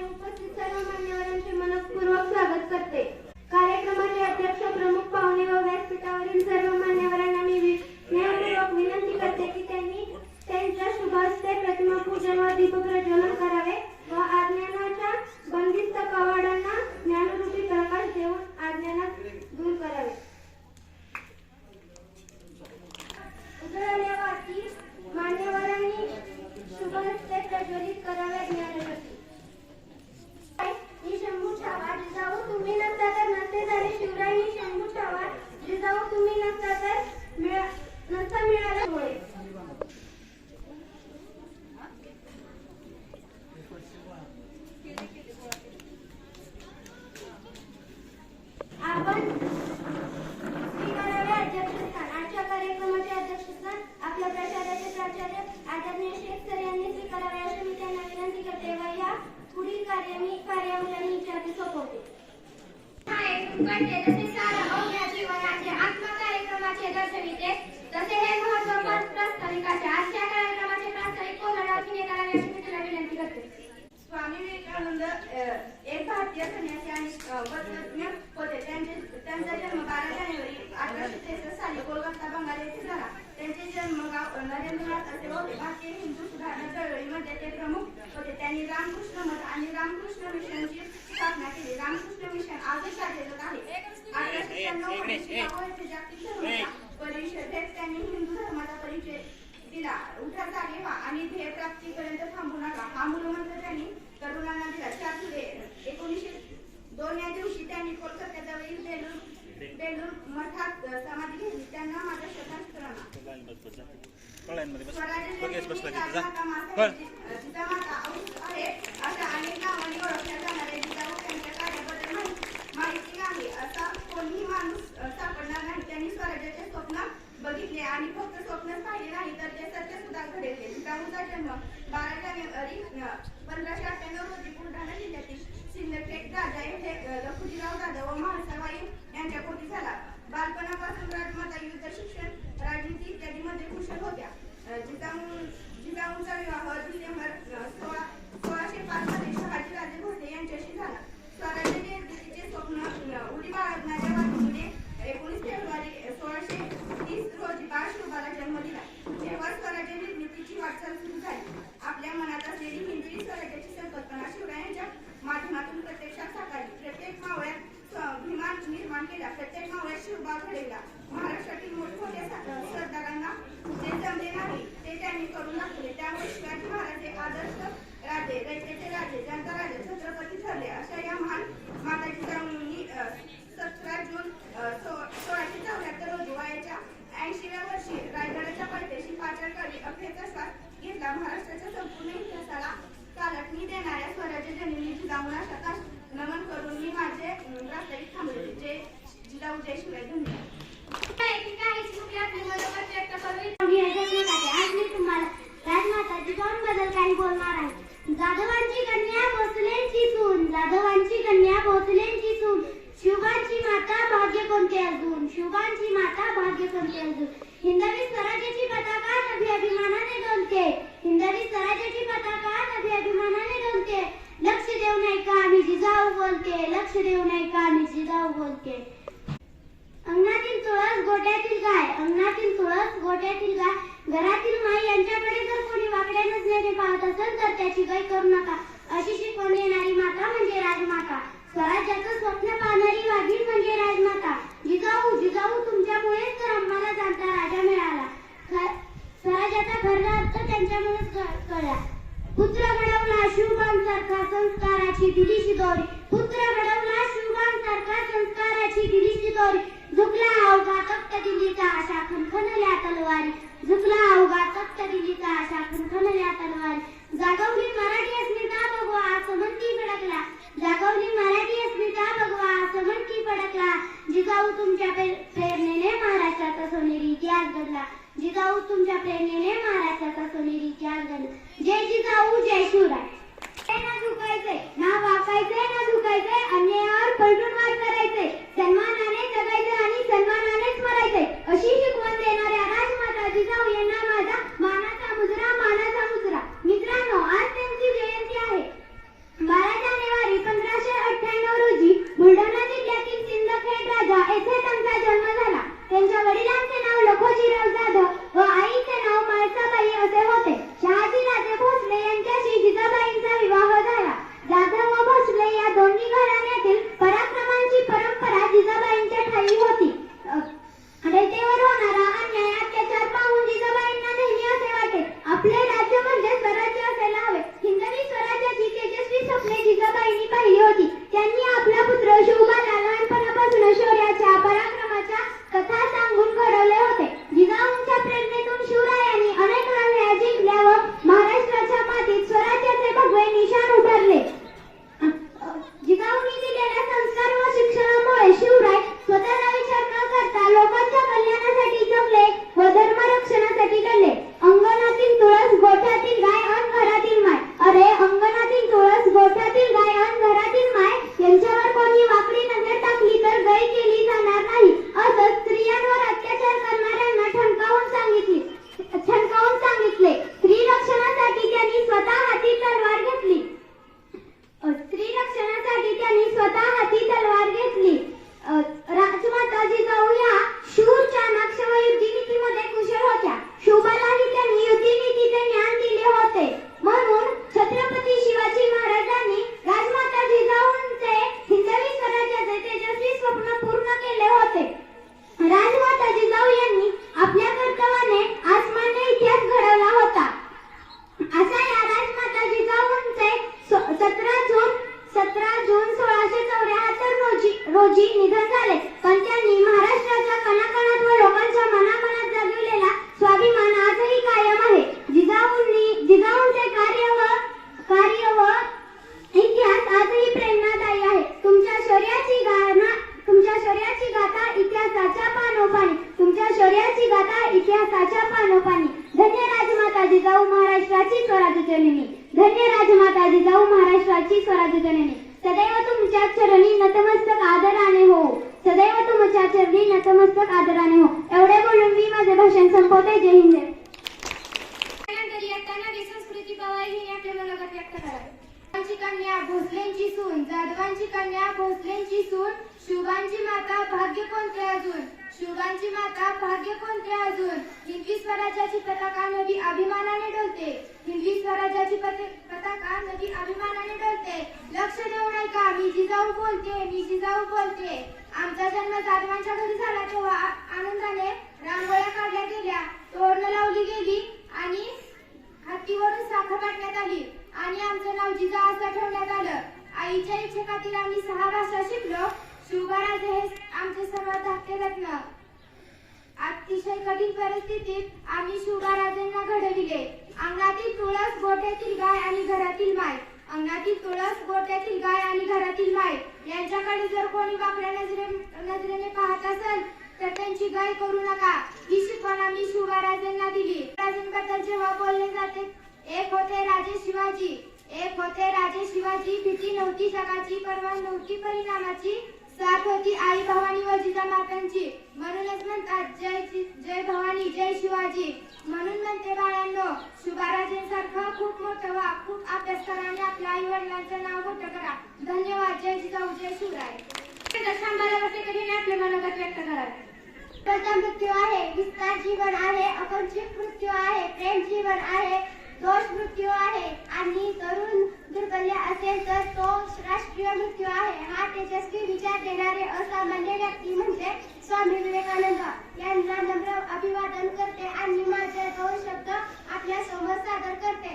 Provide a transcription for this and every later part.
आणि उपस्थित सर्व मान्यवरांचे मनपूर्वक स्वागत करते। कार्यक्रमाचे अध्यक्ष, प्रमुख पाहुणे व व्यासपीठावरील सर्व मान्यवरांना मी विनयपूर्वक विनंती करते की त्यांनी त्यांच्या शुभ हस्ते प्रतिमा पूजन व दीप प्रज्वलन करावे व अज्ञानाच्या बंदिस्त कवाडांना ज्ञानरूपी प्रकाश देऊन अज्ञानात दूर करावे। उजळल्या वाती मान्यवरांनी शुभ हस्ते प्रज्वलित करावे ज्ञानज्योती। शंभू छावा जिजाऊ तुम्ही नसता तर नसते झाले शिवरायांनी शंभू छावा जिजाऊ तुम्ही नसता तर नसता मिळाला डोळे। आपण स्वीकारावे अध्यक्षस्थान। आजच्या कार्यक्रमाचे अध्यक्षस्थान आपल्या प्रशालेचे प्राचार्य आदरणीय शेख सर यांनी स्वीकारावे अशी मी त्यांना विनंती करते व या पुढील कार्यावधी इच्छाते सोपवते। जसे सार्वभौम जीवनाचे आत्मकार्यक्रमाचे दर्शविते तसे हे महत्त्वपूर्ण प्रास्ताविकाचे आजच्या कार्यक्रमाचे प्रास्ताविक कोरडावतीने करावे अशी मी तुला विनंती करते। स्वामी विवेकानंद एक भारतीय संन्यासी आणि तत्त्वज्ञ होते। त्यांचा जन्म 12 जानेवारी 1863 साली कोलकाता बंगाल येथे झाला। त्यांचे जन्मगाव नरेंद्रनाथ असे होते। भारतीय हिंदू सुधारणा चळवळीमध्ये ते प्रमुख होते। त्यांनी रामकृष्ण मठ आणि रामकृष्ण मिशनची स्थापना केली। रामकृष्ण मिशन आजही कार्यरत आहे। 1896 मध्ये शिकागो येथे जागतिक धर्म परिषदेत त्यांनी हिंदू धर्माचा परिचय दिला। उठा जागे व्हा आणि ध्येय प्राप्तीपर्यंत थांबू नका हा मूलमंत्र त्यांनी तरुणांना दिला। 4 जुलै 1902 या दिवशी त्यांनी कोलकात्याजवळील बेलूर मठात समाधी घेतली। त्यांना माझ्या श्रद्धांजली जिजामाता आहे अशा अनेक नावांनी ओळखल्या जाणाऱ्या जिजाऊ त्यांच्या कार्याबद्दल माहिती नाही असा कोणीही माणूस सापडणार नाही। त्यांनी स्वराज्याचे स्वप्न बघितले आणि फक्त स्वप्नच पाहिले नाही तर ते सत्य सुद्धा घडले। जिजाऊचा जन्म 12 जानेवारी 1598 रोजी बुलढाणा जिल्ह्यातील सिंदखेड राजा येथे लखुजीराव जाधव व महासवाई यांच्या पोटी झाला। बालपणापासून राजमाता युद्ध शिक्षण राजनीती इत्यादी मध्ये कुशल होत्या। जिजाऊंचा विवाह डिसेंबर 1605 मध्ये शहाजीराजे भोसले यांच्याशी झाला। स्वराज्य निर्मितीचे स्वप्न उडी बाळगणाऱ्या वाणीने 19 फेब्रुवारी 1630 रोजी बाळशिवबाला जन्म दिला। तेव्हा स्वराज्य निर्मितीची वाटचाल सुरू झाली। आपल्या मनात असलेली हिंदवी स्वराज्याची संकल्पना शिवरायांच्या माध्यमातून प्रत्यक्षात साकारली। प्रत्येक मावळ्यात अभिमान निर्माण केला। प्रत्येक मावळ्यात शिवबा घडविला। महाराष्ट्रातील मोठमोठ्या सरदारांना जे जमले नाही ते त्यांनी करून दाखवले। त्यामुळे शिवाजी महाराज हे आदर्श राजे, रयतेचे राजे, जनता राजे, छत्रपती ठरले। अशा या महान माता जिजाऊंनी 17 जून 1674 रोजी वयाच्या 80व्या वर्षी रायगडाच्या पायथ्याशी पाचारकरी अखेरचा श्वास घेतला। महाराष्ट्राच्या संपूर्ण इतिहासाला कालटणी देणाऱ्या स्वराज्य जननी जिजाऊंना शतश नमन करून मी माझे प्रास्ताविक थांबवते। जय जिजाऊ, जय शिवराय। आज मी तुम्हाला राजमाता जिजाऊंबद्दल काही बोलणार आहे। जाधवांची कन्या भोसलेंची सून, जाधवांची कन्या भोसलेंची सून, शिवबांची माता भाग्य कोणते अजून, शिवबांची माता भाग्य कोणते अजून। हिंदवी स्वराज्याची पताका नभी अभिमानाने डोलते, हिंदवी स्वराज्याची पताका नभी अभिमानाने डोलते। लक्ष देऊ नाही का आम्ही जिजाऊ बोलते, लक्ष देऊ नाही का आम्ही जिजाऊ बोलते। अंगणातील तुळस गोट्यातील गाय, अंगणातील तुळस गोट्यातील गाय, घरातील माई यांच्याकडे जर कोणी वाकड्या नजरेने पाहत असेल तर त्याची गय करू नका अशी शिकवण देणारी माता म्हणजे राजमाता। स्वराज्याचं स्वप्न पाहणारी वाघीण म्हणजे राजमाता। जिजाऊ, जिजाऊ तुमच्यामुळेच तर आम्हाला जाणता राजा मिळाला। स्वराज्याचा खरा अर्थ त्यांच्यामुळेच कळला। पुत्र घडवला शिवबांसारखा संस्काराची दिलीशी दोरी, पुत्र घडवला शिवबांसारखा संस्काराची दिलीशी दोरी। झुकला अवघा तख्त दिल्लीचा आशा खणखणल्या तलवारी, झुकला अवघा तख्त दिल्लीचा आशा खणखणल्या तलवारी। जागवली मराठी अस्मिता भगवा असं म्हणती फडकला, जागवली मराठी अस्मिता भगवा असं म्हणती फडकला। जिजाऊ तुमच्या प्रेरणेने महाराष्ट्राचा सोनेरी इतिहास घडला, जिजाऊ तुमच्या प्रेरणेने महाराष्ट्राचा सोनेरी इतिहास घडला। जय जिजाऊ, जय शिवराय। ना झुकायचे, ना वाकायचे, ना झुकायचे, अन्यायावर पलटून वार करायचे, सन्मानाने जगायचे आणि सन्मानानेच मरायचे अशी शिकवण देणाऱ्या राजमाता जिजाऊ यांना माझा मानाचा मुजरा, मानाचा मुजरा। मित्रांनो, आज त्यांची जयंती आहे। 12 17 जून 1674 रोजी निधन झाले. पण त्यांनी महाराष्ट्राच्या कणाकणात व लोकांच्या मनामनात जागविलेला स्वाभिमान आजही कायम आहे. जिजाऊंचे कार्य व इतिहास आजही प्रेरणादायी आहे. तुमच्या शौर्याची गाथा इतिहासाच्या पानोपानी. धन्य राजमाता जिजाऊ महाराष्ट्राची स्वराज्य जननी. सदैव तुमच्या चरणी नतमस्तक आदराने हो. एवढे बोलून मी माझे भाषण संपवते. जय हिंद. त्यानंतर येताना संस्कृती पवार हिने आपले मनोगत व्यक्त करावे. कन्या भोसलेंची सून, जाधवांची कन्या भोसलेंची सून, शुभांची माता भाग्य कोणते अजून. हिंदवी स्वराज्याची पताका नदी अभिमानाने डोलते. लक्ष देऊन ऐका, मी जिजाऊ बोलते. आमचा जन्म जाधवांच्या घरी झाला तेव्हा आनंदाने रांगोळ्या काढल्या गेल्या, तोरणं लावली गेली आणि हत्तीवरून साखर वाटण्यात आली आणि आमचं नाव जिजा असं ठेवण्यात आलं. आईच्या इच्छेखातीर आम्ही 6 भाषा शिकलो. शिवबाराजे हे आमचे सर्वात धाकटे रत्न. अतिशय कठीण परिस्थितीत आम्ही शिवबाराजेंना घडविले. अंगणातील तुळस, गोठ्यातील गाय आणि घरातील माय. यांच्याकडे जर कोणी वाकड्या नजरेने पाहत असेल तर त्यांची गाय करू नका. ही शिकवण आम्ही शिवबाराजेंना दिली. राजेंबद्दल जेव्हा बोलले जाते, एक होते राजे शिवाजी. भीती नव्हती जगाची, पर्वा नव्हती परिणामाची. साथ होती आई भवानी व जिजामातांची. म्हणूनच म्हणतात जय भवानी जय शिवाजी. म्हणून म्हणते बाळांनो, शिवबाराजेंसारखं खूप मोठं व्हा, खूप अभ्यास करा आणि आपल्या आई वडिलांचं नाव मोठं करा. धन्यवाद. जय जिजाऊ जय शिवराय. आपले मनोगत व्यक्त करावे. प्रथम मृत्यू आहे, विस्तार जीवन आहे, अकुंठित मृत्यू आहे, प्रेम जीवन आहे, दोष मृत्यू आहे आणि तरुण दुर्बल्य असेल तर तो राष्ट्रीय मृत्यू आहे. हा तेजस्वी विचार देणारे असामान्य व्यक्ती म्हणजे स्वामी विवेकानंद यांना नम्र अभिवादन करते आणि माझे 2 शब्द आपल्या समोर सादर करते.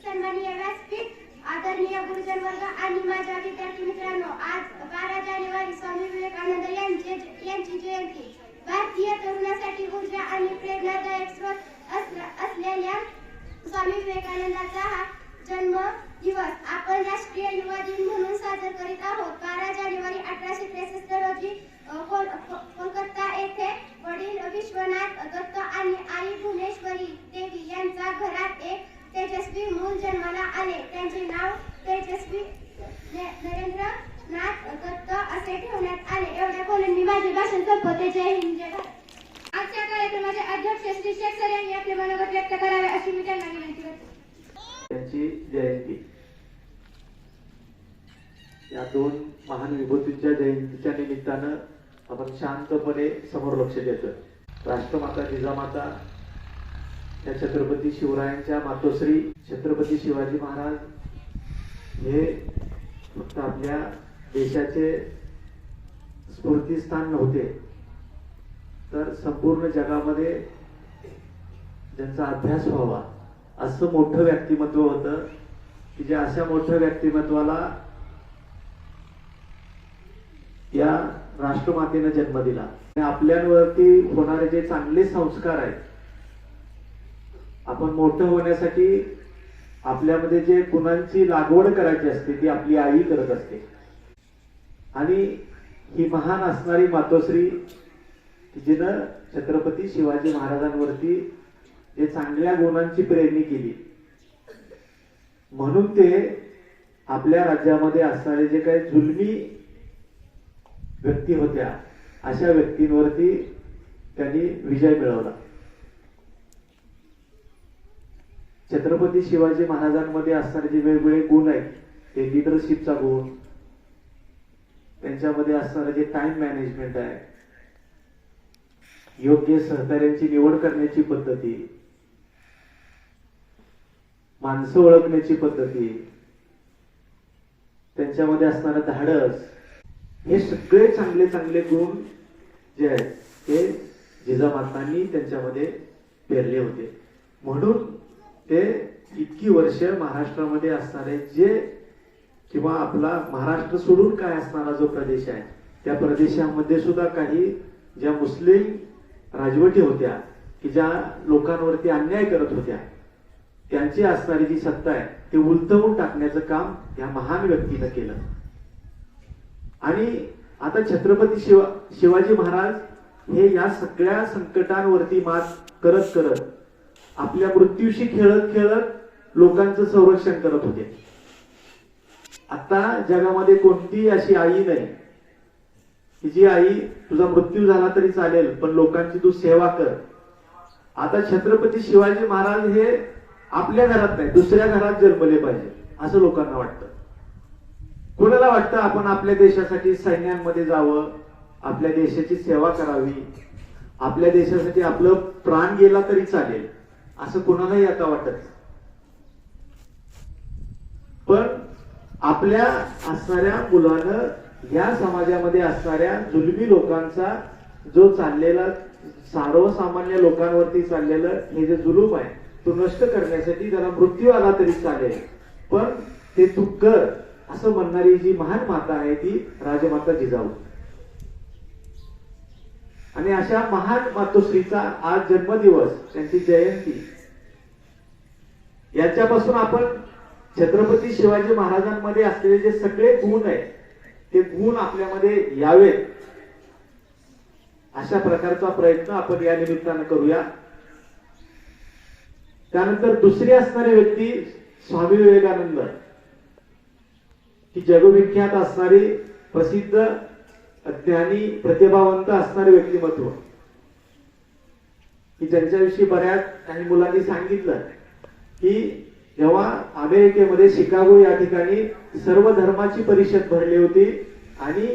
सन्माननीय व्यासपीठ, आदरणीय गुरुजन वर्ग आणि माझ्या विद्यार्थी मित्रांनो, आज 12 जानेवारी स्वामी विवेकानंद यांची जयंती. भारतीय तरुणासाठी ऊर्जा आणि प्रेरणादायक स्रोत असलेल्या स्वामी विवेकानंदांचा हा जन्म दिवस आपण राष्ट्रीय युवा दिन म्हणून साजरा करीत आहोत. 12 जानेवारी 1863 रोजी कोलकाता येथे वडील विश्वनाथ दत्त आणि आई भुवनेश्वरी देवी यांच्या घरात एक तेजस्वी मूल जन्माला आले. त्यांचे नाव तेजस्वी नरेंद्रनाथ दत्त असे ठेवण्यात आले. एवढ्या बोलून मी माझे भाषण संपवते. जय हिंद जय भारत. आजच्या कार्यक्रमाचे अध्यक्ष श्री शेख सर यांनी आपले मनोगत व्यक्त करावे अशी मी त्यांना विनंती करते. त्यांची जयंती, या 2 महान विभूतींच्या जयंतीच्या निमित्तानं आपण शांतपणे समोर लक्ष देतो. राष्ट्रमाता जिजामाता या छत्रपती शिवरायांच्या मातोश्री छत्रपती शिवाजी महाराज हे फक्त आपल्या देशाचे स्फूर्तिस्थान नव्हते, तर संपूर्ण जगामध्ये ज्यांचा अभ्यास व्हावा असं मोठं व्यक्तिमत्व होतं की जे अशा मोठ्या व्यक्तिमत्वाला या राष्ट्रमातेने जन्म दिला. आपल्यावरती होणारे जे चांगले संस्कार आहेत, आपण मोठं होण्यासाठी आपल्यामध्ये जे गुणांची लागवड करायची असते ती आपली आई करत असते. आणि ही महान असणारी मातोश्री जिनं छत्रपती शिवाजी महाराजांवरती जे चांगल्या गुणांची प्रेरणी केली, म्हणून ते आपल्या राज्यामध्ये असणारे जे काही जुलमी व्यक्ती होत्या अशा व्यक्तींवरती त्यांनी विजय मिळवला. छत्रपती शिवाजी महाराजांमध्ये असणारे जे वेगवेगळे गुण आहेत, ते लिडरशिपचा गुण, त्यांच्यामध्ये असणारे जे टाइम मॅनेजमेंट आहे, योग्य सहकार्यांची निवड करण्याची पद्धती, माणसं ओळखण्याची पद्धती, त्यांच्यामध्ये असणारं धाडस, हे सगळे चांगले चांगले गुण जे आहेत ते जिजामातांनी त्यांच्यामध्ये पेरले होते. म्हणून ते इतकी वर्ष महाराष्ट्रामध्ये असणारे जे किंवा आपला महाराष्ट्र सोडून काय असणारा जो प्रदेश आहे त्या प्रदेशामध्ये सुद्धा काही ज्या मुस्लिम राजवटी होत्या की ज्या लोकांवरती अन्याय करत होत्या त्यांची असणारी जी सत्ता आहे ते उलटवून टाकण्याचं काम या महान व्यक्तीनं केलं. आणि आता छत्रपती शिवाजी महाराज हे या सगळ्या संकटांवरती मात करत करत आपल्या मृत्यूशी खेळत खेळत लोकांचं संरक्षण करत होते. आता जगामध्ये कोणती अशी आई नाही की जी आई तुझा मृत्यू झाला तरी चालेल पण लोकांची तू सेवा कर. आता छत्रपती शिवाजी महाराज हे आपल्या घरात नाही दुसऱ्या घरात जन्मले पाहिजे असं लोकांना वाटतं. कोणाला वाटतं आपण आपल्या देशासाठी सैन्यांमध्ये जावं, आपल्या देशाची सेवा करावी, आपल्या देशासाठी आपलं प्राण गेला तरी चालेल असं कोणालाही आता वाटत. पण आपल्या असणाऱ्या मुलानं या समाजामध्ये असणाऱ्या जुलमी लोकांचा जो चाललेला सर्वसामान्य लोकांवरती चाललेलं हे जे जुलूम आहे तो नष्ट करण्यासाठी त्याला मृत्यू आला तरी चालेल पण ते तू कर असं म्हणणारी जी महान माता आहे ती राजमाता जिजाऊ. आणि अशा महान मातोश्रीचा आज जन्मदिवस, त्यांची जयंती, याच्यापासून आपण छत्रपती शिवाजी महाराजांमध्ये असलेले जे सगळे गुण आहेत ते गुण आपल्यामध्ये यावेत अशा प्रकारचा प्रयत्न आपण या निमित्तानं करूया. त्यानंतर दुसरी असणारी व्यक्ती स्वामी विवेकानंद, की जगविख्यात असणारी प्रसिद्ध ज्ञानी प्रतिभावंत असणारे व्यक्तिमत्व, की ज्यांच्याविषयी बऱ्याच काही मुलांनी सांगितलं की जेव्हा अमेरिकेमध्ये शिकागो या ठिकाणी सर्व धर्माची परिषद भरली होती आणि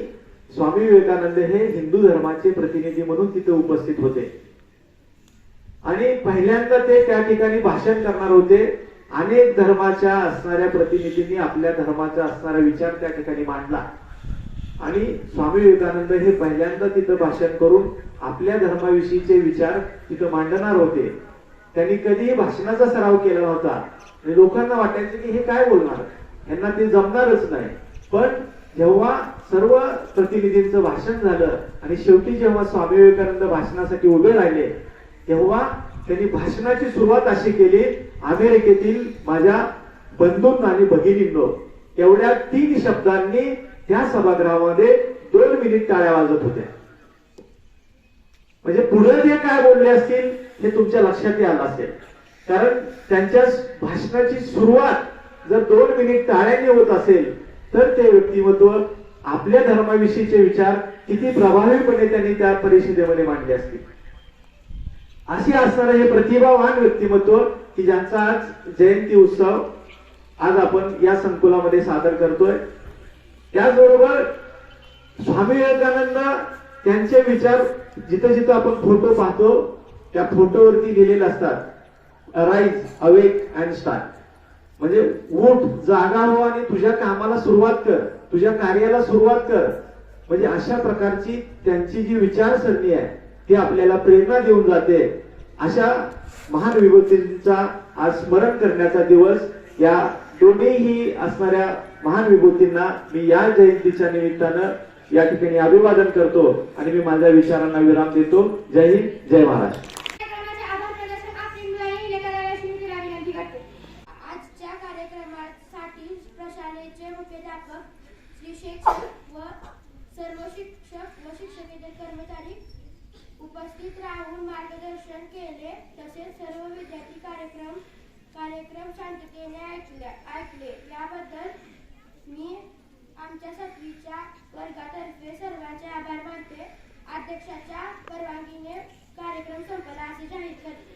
स्वामी विवेकानंद हे हिंदू धर्माचे प्रतिनिधी म्हणून तिथे उपस्थित होते आणि पहिल्यांदा ते त्या ठिकाणी भाषण करणार होते. अनेक धर्माच्या असणाऱ्या प्रतिनिधींनी आपल्या धर्माचा असणारा विचार त्या ठिकाणी मांडला आणि स्वामी विवेकानंद हे पहिल्यांदा तिथं भाषण करून आपल्या धर्माविषयीचे विचार तिथं मांडणार होते. त्यांनी कधीही भाषणाचा सराव केला नव्हता आणि लोकांना वाटायचं की हे काय बोलणार, यांना ते जमणारच नाही. पण जेव्हा सर्व प्रतिनिधींचं भाषण झालं आणि शेवटी जेव्हा स्वामी विवेकानंद भाषणासाठी उभे राहिले तेव्हा त्यांनी भाषणाची सुरुवात अशी केली, अमेरिकेतील माझ्या बंधूंना आणि भगिनींनो, एवढ्या 3 शब्दांनी त्या सभागृहामध्ये 2 मिनिट टाळ्या वाजत होत्या. म्हणजे पुढे जे काय बोलले असतील हे तुमच्या लक्षात आलं असेल, कारण त्यांच्या भाषणाची सुरुवात जर 2 मिनिट टाळ्यांनी होत असेल तर ते व्यक्तिमत्व आपल्या धर्माविषयीचे विचार किती प्रभावीपणे त्यांनी त्या परिषदेमध्ये मांडले असतील. असे असणारे हे प्रतिभावान व्यक्तिमत्व की ज्यांचा आज जयंती उत्सव आज आपण या संकुलामध्ये सादर करतोय. त्याचबरोबर स्वामी विवेकानंद त्यांचे विचार जिथं जिथं आपण फोटो पाहतो त्या फोटोवरती लिहिलेले असतात, राईज अवेक अँड स्टार्ट, म्हणजे उठ, जागा हो आणि तुझ्या कामाला सुरुवात कर, तुझ्या कार्याला सुरुवात कर. म्हणजे अशा प्रकारची त्यांची जी विचारसरणी आहे ती आपल्याला प्रेरणा देऊन जाते. अशा महान विभूतींचा आज स्मरण करण्याचा दिवस, या दोन्हीही असणाऱ्या महान विभूतींना मी या जयंतीच्या निमित्तानं या ठिकाणी अभिवादन करतो आणि मी माझ्या विचारांना विराम देतो. जय हिंद, जय महाराष्ट्र. आजच्या कार्यक्रमासाठी प्रशालेचे मुख्याध्यापक श्री शेख व सर्व शिक्षक व शिक्षकेतर कर्मचारी उपस्थित राहून मार्गदर्शन केले. तसेच सर्व विद्यार्थी कार्यक्रम शांततेने ऐकले. याबद्दल मी आमच्या 7वीच्या वर्गातर्फे सर्वांचे आभार मानते. अध्यक्षाच्या परवानगीने कार्यक्रम संपला असे जाहीर करते.